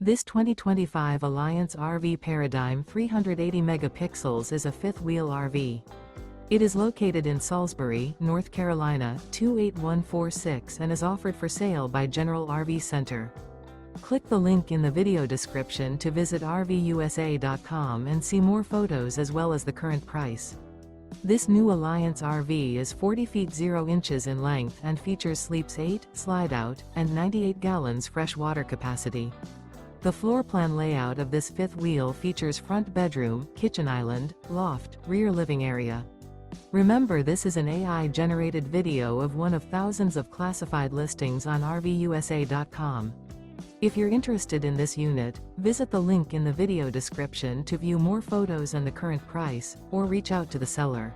This 2025 Alliance RV Paradigm 380 megapixels is a fifth-wheel RV. It is located in Salisbury, North Carolina, 28146 and is offered for sale by General RV Center. Click the link in the video description to visit RVUSA.com and see more photos as well as the current price. This new Alliance RV is 40 feet 0 inches in length and features sleeps 8, slide-out, and 98 gallons fresh water capacity. The floor plan layout of this fifth wheel features front bedroom, kitchen island, loft, rear living area. Remember, this is an AI-generated video of one of thousands of classified listings on RVUSA.com. If you're interested in this unit, visit the link in the video description to view more photos and the current price, or reach out to the seller.